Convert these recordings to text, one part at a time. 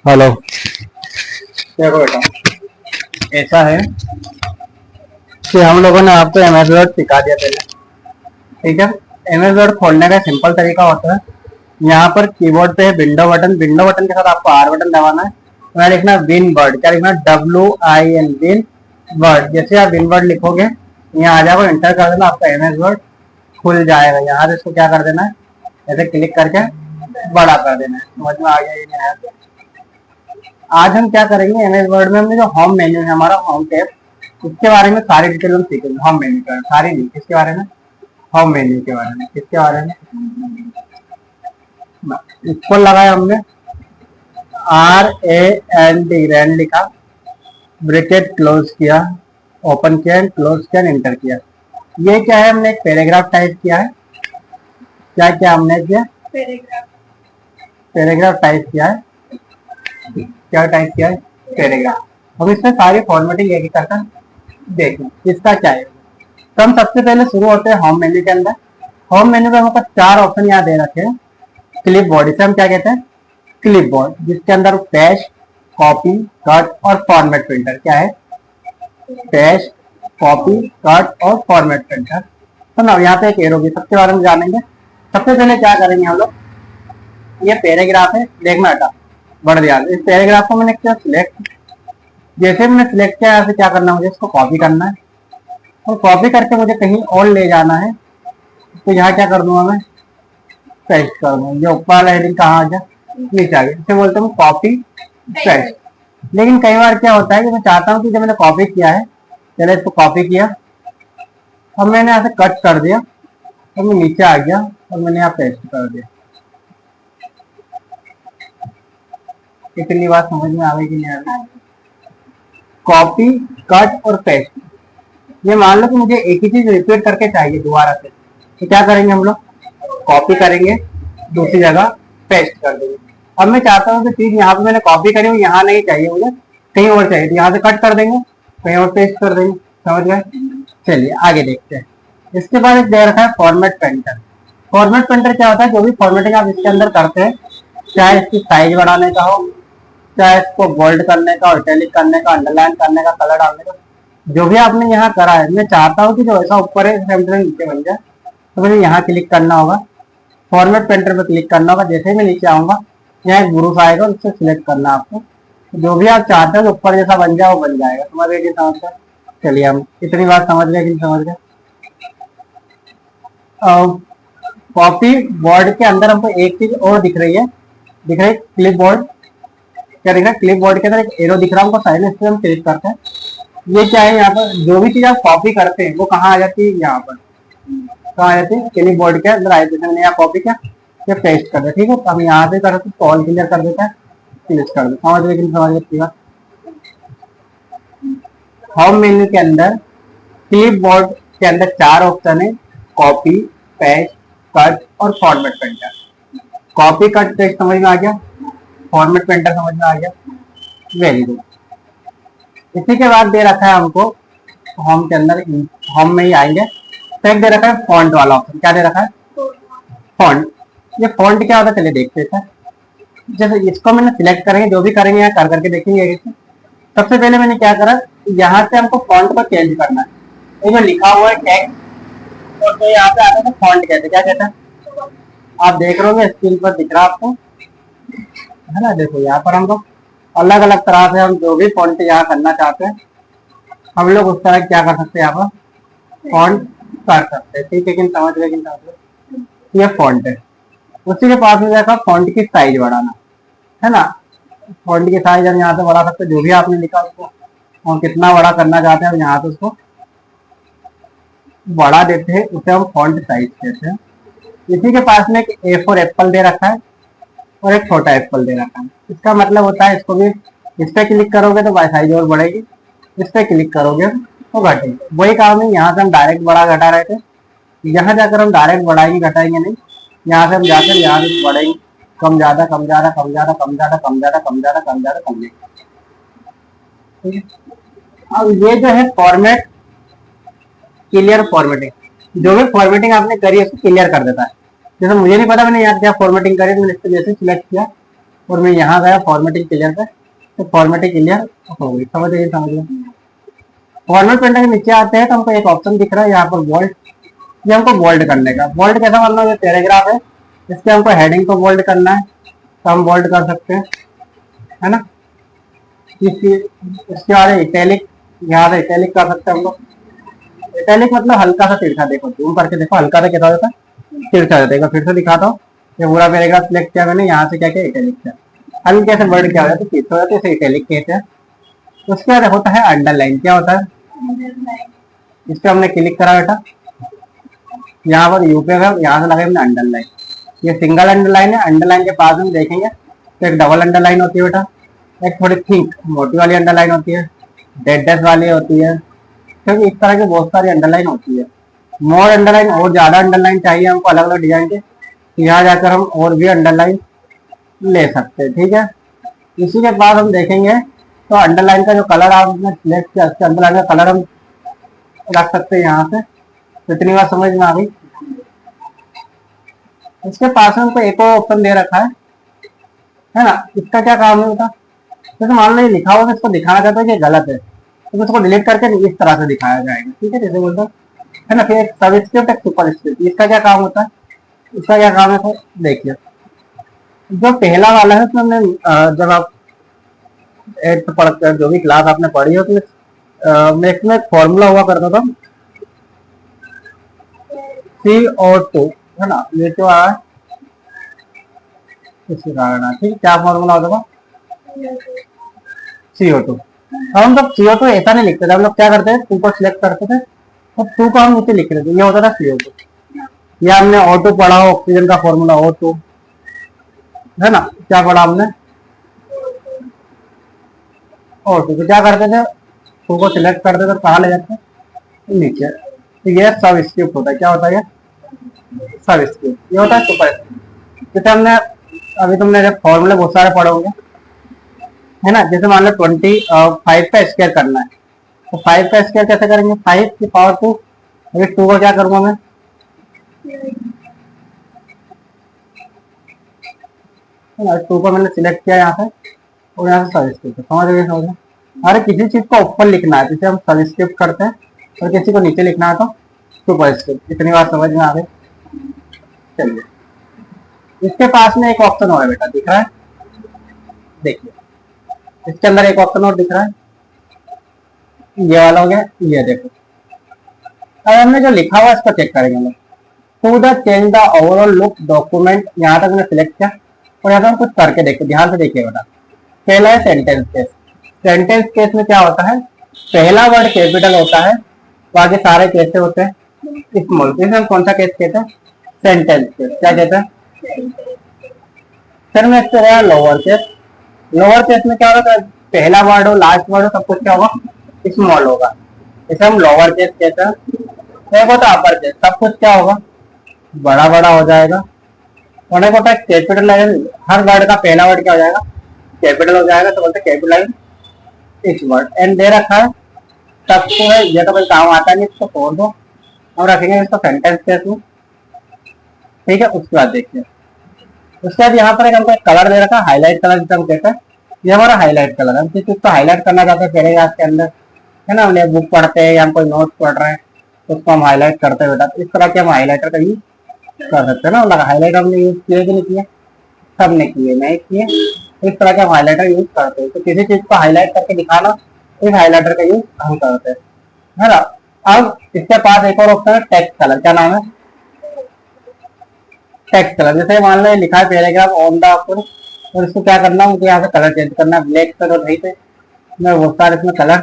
Hello. देखो बेटा, ऐसा है कि हम लोगों ने आपको एमएस वर्ड सिखा दिया पहले। ठीक है। एमएस वर्ड खोलने का सिंपल तरीका होता है, यहाँ पर कीबोर्ड पे विंडो बटन, विंडो बटन के साथ आपको आर बटन दबाना है। यहाँ लिखना विन वर्ड, क्या लिखना, WIN, विन वर्ड। जैसे आप विन वर्ड लिखोगे यहाँ आ जाएगा, एंटर कर देना, आपका एमएस वर्ड खुल जाएगा। यहाँ से इसको क्या कर देना है, ऐसे क्लिक करके बड़ा कर देना है। समझ में आ गया ये नहीं आया? आज हम क्या करेंगे, एमएस वर्ड में हमने जो होम मेन्यू है, हमारा होम टैब, इसके बारे में सारी डिटेल हम सीखेंगे। होम मेन्यू का सारी नहीं, किसके बारे में, होम मेन्यू के बारे में। किसके बारे में, इसको लगाया हमने RAND, रैंड लिखा, ब्रैकेट क्लोज किया, ओपन किया, क्लोज किया, एंटर किया। ये क्या है, हमने एक पैराग्राफ टाइप किया है। क्या क्या हमने किया, पैराग्राफ टाइप किया है। क्या टाइप किया है, पैराग्राफ। हम इसमें सारी फॉर्मेटिंग एक एक करके देखें इसका क्या है। तो हम सबसे पहले शुरू होते हैं होम मेन्यू के अंदर। होम मेन्यू में हमको 4 ऑप्शन यहाँ दे रखे हैं। क्लिप बोर्ड, इसे हम क्या कहते हैं, क्लिप बोर्ड, जिसके अंदर पेस्ट, कॉपी, कट और फॉर्मेट प्रिंटर क्या है, पेस्ट, कॉपी, कट और फॉर्मेट प्रिंटर। तो ना यहाँ पे एक एरो भी, सबके बारे में जानेंगे। सबसे पहले क्या करेंगे हम लोग, ये पैराग्राफ है, देखना बेटा बढ़ दिया। इस पैराग्राफ को मैंने क्या सिलेक्ट, जैसे मैंने सिलेक्ट किया यहाँ से क्या करना है, मुझे इसको कॉपी करना है और कॉपी करके मुझे कहीं और ले जाना है। तो यहाँ क्या कर दूंगा मैं, पेस्ट कर दूंगा। जो ऊपर वाला हेडिंग कहाँ आ गया, नीचे आ गया। इसे बोलते हैं कॉपी पेस्ट। लेकिन कई बार क्या होता है कि मैं चाहता हूँ कि जब मैंने कॉपी किया है, चलो इसको कॉपी किया, अब मैंने यहाँ से कट कर दिया और मैं नीचे आ गया और मैंने यहाँ पेस्ट कर दिया। इतनी बात समझ में आ गई कि नहीं आ गई? कॉपी, कट और पेस्ट, ये मान लो कि मुझे एक ही चीज रिपीट करके चाहिए दोबारा से, तो क्या करेंगे हम लोग, कॉपी करेंगे, दूसरी जगह पेस्ट कर देंगे। अब मैं चाहता हूँ कि चीज यहाँ पे मैंने कॉपी करी हुई यहाँ नहीं चाहिए मुझे, कहीं और चाहिए, तो यहाँ से कट कर देंगे, कहीं और पेस्ट कर देंगे। समझ गए? चलिए आगे देखते हैं। इसके बाद एक दे रखा है फॉर्मेट पेंटर। फॉर्मेट पेंटर क्या होता है, जो भी फॉर्मेटिंग आप इसके अंदर करते हैं, चाहे इसकी साइज बढ़ाने का हो, चाहे इसको बोल्ड करने का, इटैलिक करने का, अंडरलाइन करने का, कलर डालने का, जो भी आपने यहाँ करा है, मैं चाहता हूँ कि जो ऐसा ऊपर है सेंटर नीचे बन जाए, तो मुझे यहाँ क्लिक करना होगा, फॉर्मेट पेंटर पे क्लिक करना होगा। जैसे ही मैं नीचे आऊंगा यहाँ एक ग्रुप आएगा, उससे सिलेक्ट करना है आपको। जो भी आप चाहते हो ऊपर जैसा बन जाए वो बन जाएगा। समझ गए कि समझ गए? चलिए हम इतनी बात समझ गए कि समझ गए। कॉपी बोर्ड के अंदर हमको एक चीज और दिख रही है, दिख रही है क्लिप बोर्ड। क्या दिख रहा है, क्लिप बोर्ड के अंदर एक एरो दिख रहा है हमको, साइड में हम क्लिक करते हैं। ये क्या है, यहाँ पर जो भी चीज आप कॉपी करते हैं वो कहाँ आ जाती है, यहाँ पर कहाँ आ जाती है, क्लिप बोर्ड के अंदर आई। मैंने यहाँ कॉपी किया, ये पेस्ट कर दिया। ठीक है, तो हम यहाँ से कर सकते, ऑल क्लियर कर देता है, क्लिक कर दो। समझ लेकिन समझ लेती है। होम मेन्यू के अंदर क्लिप बोर्ड के अंदर 4 ऑप्शन है, कॉपी, पेस्ट, कट और format painter. Copy, cut, paste समझ में आ गया, फॉर्मेट पेंटर समझ में आ गया, वेरी गुड। इसी के बाद दे रखा है हमको होम के अंदर, होम में ही आएंगे तो एक दे रखा है फॉन्ट वाला ऑप्शन। क्या दे रखा है, फॉन्ट। ये फॉन्ट क्या होता है चलिए देखते हैं। जैसे इसको मैंने सिलेक्ट करेंगे, जो भी करेंगे यहाँ कर करके देखेंगे। सबसे पहले मैंने क्या करा, यहाँ से हमको फॉन्ट को चेंज करना है। ये जो लिखा हुआ है टेक्स्ट, तो यहाँ पे आता है फॉन्ट कहते हैं। क्या कहता है, आप देख रहे होंगे स्क्रीन पर दिख रहा है आपको, है ना। देखो यहाँ पर हम लोग अलग अलग तरह से हम जो भी फॉन्ट यहाँ करना चाहते हैं, हम लोग उस तरह क्या कर सकते हैं, यहाँ पर फॉन्ट कर सकते हैं। ठीक है, लेकिन समझ गए, लेकिन समझ गए, ये फॉन्ट है। उसी के पास में देखा फॉन्ट की साइज बढ़ाना, है ना। फॉन्ट की साइज हम यहाँ से बढ़ा सकते हैं, जो भी आपने लिखा उसको और कितना बड़ा करना चाहते हैं यहाँ से उसको बढ़ा देते हैं, उसे हम फॉन्ट साइज कहते हैं। इसी के पास में एक A4 एप्पल दे रखा है और एक छोटा एप्पल दे रखा है। इसका मतलब होता है, इसको भी इस पे क्लिक करोगे तो साइज और बढ़ेगी, इस पे क्लिक करोगे तो घटेगी। वही काम है, यहाँ से हम डायरेक्ट बड़ा घटा रहे थे, यहाँ जाकर हम डायरेक्ट बढ़ाएंगे घटाएंगे नहीं। यहाँ से हम जाकर यहाँ से बढ़ेंगे, कम ज्यादा कम ज्यादा कम ज्यादा कम ज्यादा कम ज्यादा कम ज्यादा कम ज्यादा कम नहीं। ठीक है, अब ये जो है फॉर्मेट, क्लियर फॉर्मेटिंग, जो भी फॉर्मेटिंग आपने करी है उसको क्लियर कर देता है। जैसे मुझे नहीं पता मैंने यहाँ क्या फॉर्मेटिंग करी, तो मैंने इसको जैसे सिलेक्ट किया और मैं यहाँ गया फॉर्मेटिंग क्लियर पे, तो फॉर्मेटिंग क्लियर हो गई। समझ गए? समझ गए? फॉर्मेट पेंटर के नीचे आते हैं तो हमको एक ऑप्शन दिख रहा है यहाँ पर बोल्ड, ये हमको बोल्ड करने का। बोल्ड कैसा करना है? ये पैराग्राफ है, इसके हमको हेडिंग को बोल्ड करना है तो हम बोल्ड कर सकते हैं, है ना। इसके बाद इटैलिक, यहाँ से इटैलिक कर सकते हैं हम लोग। इटैलिक मतलब हल्का सा तिरछा, देखो जूम करके देखो, हल्का सा कैसा होता है? तिरछा हो जाता है। फिर से दिखाता हूँ, ये पूरा पैराग्राफ सिलेक्ट किया मैंने, यहाँ से क्या किया? इटैलिक किया। हल्के से वर्ड क्या हो जाता है? तिरछा हो जाता है, इसे इटैलिक कहते हैं। उसके बाद होता है अंडरलाइन। क्या होता है? इस पर हमने क्लिक करा बेटा, यहाँ पर यूपी का यहाँ से लगे हमने अंडरलाइन, ये सिंगल अंडरलाइन है। अंडरलाइन के पास हम देखेंगे तो एक डबल अंडरलाइन होती है बेटा, एक थोड़ी थिक मोटी वाली अंडरलाइन होती है, डेड डैश वाली होती है, क्योंकि इस तरह की बहुत सारी अंडरलाइन होती है। मोर अंडरलाइन और ज्यादा अंडरलाइन चाहिए हमको अलग अलग डिजाइन के, तो यहाँ जाकर हम और भी अंडरलाइन ले सकते हैं। ठीक है, इसी के बाद हम देखेंगे तो अंडरलाइन का जो कलर आपने सिलेक्ट किया, उसके अंडरलाइन का कलर हम रख सकते हैं यहाँ से। तो इतनी बात समझ में आ गई। इसके पास में हमको एक और ऑप्शन दे रखा है ना। इसका क्या काम है बेटा? जैसे मान लो ये लिखा हुआ है, इसको दिखाना चाहते हैं कि गलत है, तो इसको डिलीट करके इस तरह से दिखाया जाएगा। ठीक है, जैसे बोलता है ना। फिर एक सबस्क्रिप्ट, एक सुपरस्क्रिप्ट, इसका क्या काम होता है? इसका क्या काम है तो देखिए, जो पहला वाला है उसमें जब आप एट पढ़ते, जो भी क्लास आपने पढ़ी हो, तो इसमें एक फॉर्मूला हुआ करता था CO2, है ना। ये जो आ इसके कारण, ठीक, क्या फॉर्मूला होता था? CO2। अब हम जब CO2 ऐसा नहीं लिखते थे, हम लोग क्या करते हैं? 2 को सिलेक्ट करते थे और 2 को हम नीचे लिख रहे थे, ये होता था CO2। या हमने O2 पढ़ा हो, ऑक्सीजन का फॉर्मूला O2, है ना। क्या पढ़ा हमने? O2। तो क्या करते थे? 2 को सिलेक्ट करते थे, कहाँ ले जाते? नीचे। तो ये सबस्क्रिप्ट होता है। क्या होता है? सबस्क्रिप्ट। ये होता है सुपरस्क्रिप्ट। जैसे हमने अभी तुमने जब फॉर्मूले बहुत सारे पढ़ोगे, है ना। जैसे मान लो 25 का स्क्वायर करना है, तो 5 का स्क्वायर कैसे करेंगे? 5 की पावर 2। अभी 2 को क्या करूंगा मैं? 2 को मैंने सिलेक्ट किया यहाँ से, और यहाँ से सबस्क्रिप्ट। समझ गए? समझ गए? अरे किसी चीज को ऊपर लिखना है जिसे हम सबस्क्रिप्ट करते हैं, और किसी को नीचे लिखना है तो सुपरस्क्रिप्ट। इतनी बात समझ में आ गई। चलिए, इसके पास में एक ऑप्शन और है बेटा, दिख रहा है? देखिए, इसके अंदर एक ऑप्शन और दिख रहा है, ये वाला हो गया। ये देखो, अब हमने जो लिखा हुआ है इसको चेक करेंगे हम लोग। To the change the overall look document, यहाँ तक मैंने सिलेक्ट किया, और यहाँ से हम कुछ करके देखते, ध्यान से देखिए बेटा। पहला है सेंटेंस केस। सेंटेंस केस में क्या होता है? पहला वर्ड कैपिटल होता है, बाकी सारे कैसे होते हैं? स्मॉल। इसे हम कौन सा केस कहते हैं? Sentence case. क्या कहते हैं? फिर नेक्स्ट है लोअर केस। लोअर केस में क्या होगा? पहला वर्ड हो, लास्ट वर्ड हो, सब कुछ क्या होगा? स्मॉल होगा, इसे हम लोअर केस कहते हैं। एक होता है अपर केस, सब कुछ क्या होगा? बड़ा बड़ा हो जाएगा। और एक होता है कैपिटल, हर वर्ड का पहला वर्ड क्या हो जाएगा? कैपिटल हो जाएगा, तो बोलते हैं कैपिटलाइज इच वर्ड। एंड दे रखा है तब तो है, ये तो कोई काम आता नहीं, इसको छोड़ दो, हम रखेंगे इसको सेंटेंस केस में। ठीक है, उसके बाद देखिए, उसके बाद यहाँ पर एक हमको कलर दे रखा है, हाईलाइट कलर जिसे हम कहते हैं। ये हमारा हाईलाइट कलर है। हम किसी चीज को हाईलाइट करना चाहते हैं पैराग्राफ के अंदर, है ना। हम बुक पढ़ते हैं या हम कोई नोट पढ़ रहे हैं, तो उसको हम हाईलाइट करते हैं बेटा। तो इस तरह के हम हाईलाइटर का यूज कर सकते हैं ना। हाईलाइट हमने यूज किए कि नहीं किए? सबने किए, नहीं किए। इस तरह के हम हाईलाइटर यूज करते हैं। तो किसी चीज को हाईलाइट करके दिखाना, इस हाईलाइटर का यूज हम करते हैं, है ना। अब इसके पास एक और ऑप्शन है टेक्स्ट कलर। क्या नाम है? Text colour. जैसे मान लो लिखा है पैराग्राफ ऑन द अपर, और इसको क्या करना है? मुझे यहाँ से कलर चेंज करना है, ब्लैक कलर और नहीं पे मैं बहुत सारे इसमें कलर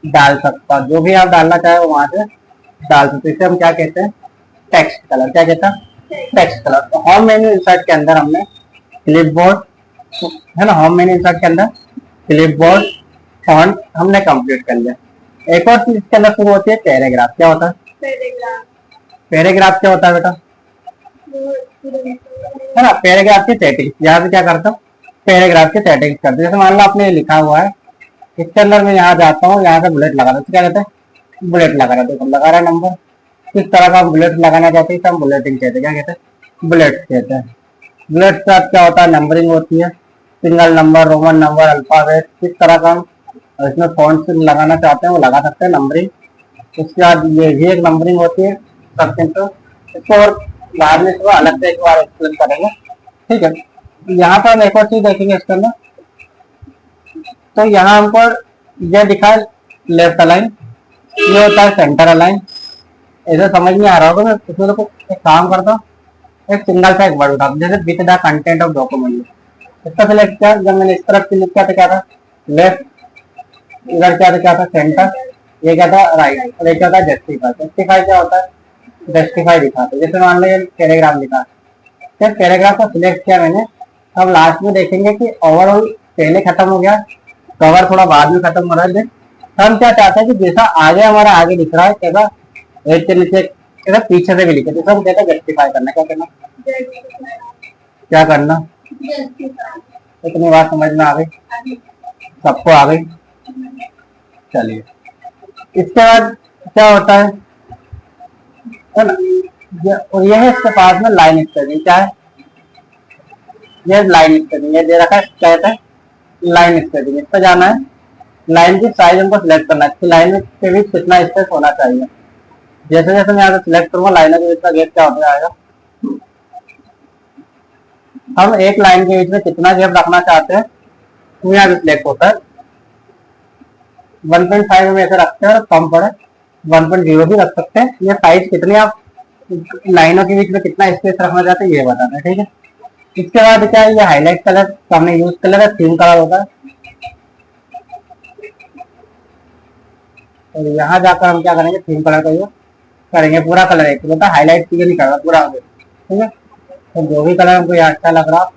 डाल सकता हूँ। जो भी आप डालना चाहे वो वहां से डाल सकते। इसे हम क्या कहते हैं? Text colour. क्या कहता है? Text colour. तो होम मेन्यू इंसर्ट के अंदर हमने क्लिपबोर्ड, है ना, होम मेन्यू इंसर्ट के अंदर क्लिपबोर्ड फॉन्ट हमने कंप्लीट कर लिया। एक और चीज इसके अंदर शुरू होती है पैराग्राफ। क्या होता है? पैराग्राफ क्या होता है बेटा? है ना, पैराग्राफ की सेटिंग। यहाँ से क्या करता हूँ? पैराग्राफ की सेटिंग करते। जैसे मान लो आपने लिखा हुआ है, इसके अंदर मैं यहाँ जाता हूँ, यहाँ से बुलेट लगा रहा हूँ। क्या कहते हैं? बुलेट लगा रहा है, लगा रहा है नंबर। किस तरह का बुलेट लगाना चाहते हैं? हम बुलेटिंग कहते हैं। क्या कहते हैं? बुलेट कहते हैं। बुलेट के साथ क्या होता है? नंबरिंग होती है, single number, Roman number, alphabet, किस तरह का और इसमें फॉन्ट लगाना चाहते हैं वो लगा सकते हैं, नंबरिंग। उसके बाद ये भी एक नंबरिंग होती है सब सेंटर। इसको और बाद में इसको अलग से एक बार एक्सप्लेन करेंगे, ठीक है। यहाँ पर हम एक और चीज देखेंगे इसके अंदर। तो यहाँ हमको ये दिखा है लेफ्ट अलाइन, ये होता है सेंटर अलाइन। ऐसे समझ में आ रहा होगा। मैं इसमें तो एक काम करता हूँ, एक सिंगल सा एक वर्ड उठा, जैसे with the content of document. इसका सिलेक्ट किया, जब मैंने इस तरफ क्लिक किया तो क्या था लेफ्ट, इधर क्या था सेंटर, ये क्या था राइट, और ये क्या था जस्टिफाई। जस्टिफाई क्या होता है, जस्टिफाई दिखाते हैं। जैसे मान लो ये पैराग्राफ लिखा, जब पैराग्राफ को सिलेक्ट किया मैंने, अब लास्ट में देखेंगे कि ओवरऑल पहले खत्म हो गया, कवर थोड़ा बाद में खत्म हो रहा है। तो हम क्या चाहते हैं कि जैसा आगे हमारा आगे दिख रहा है, कैसा एक के नीचे कैसा पीछे से भी लिखे, तो हम कहते हैं जस्टिफाई करना। क्या करना, क्या करना, इतनी बात समझ में आ गई, सबको आ गई। चलिए इसके बाद क्या होता है ना, और यह है इसके पास में लाइन स्पेसिंग। क्या है ये लाइन स्पेसिंग, ये दे रखा है, क्या कहता है लाइन स्पेसिंग। इस पर जाना है, लाइन की साइज हमको सिलेक्ट करना है, लाइन के बीच कितना स्पेस होना चाहिए। जैसे जैसे मैं यहाँ सिलेक्ट करूंगा लाइनों के बीच का गैप क्या होता जाएगा। हम एक लाइन के बीच में कितना गैप रखना चाहते हैं वो यहाँ सिलेक्ट होता है। 1.5 में ऐसे रखते हैं और कम पड़े 1.0 भी रख सकते हैं। ये साइज कितनी आप लाइनों के बीच में कितना स्पेस रखना चाहते हैं ये बताना है, ठीक है। इसके बाद क्या है, ये हाईलाइट कलर हमने यूज कलर है, थीम कलर होता है। और यहाँ जाकर हम क्या करेंगे, थीम कलर का यूज करेंगे। पूरा कलर एक होता है, हाईलाइट नहीं करना पूरा, ठीक है। तो जो भी कलर हमको यहाँ अच्छा लग रहा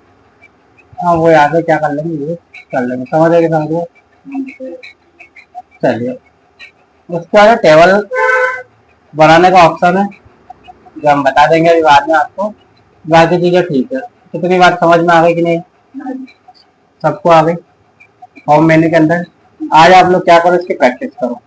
हाँ वो यहाँ से क्या कर लेंगे, यूज कर लेंगे। समझ गए। चलिए उसके बाद टेबल बनाने का ऑप्शन है जो हम बता देंगे अभी बाद में आपको। बाकी चीजें ठीक है। कितनी बात समझ में आ गई कि नहीं, सबको आ गई। होम मेन्यू के अंदर आज आप लोग क्या करो, इसकी प्रैक्टिस करो।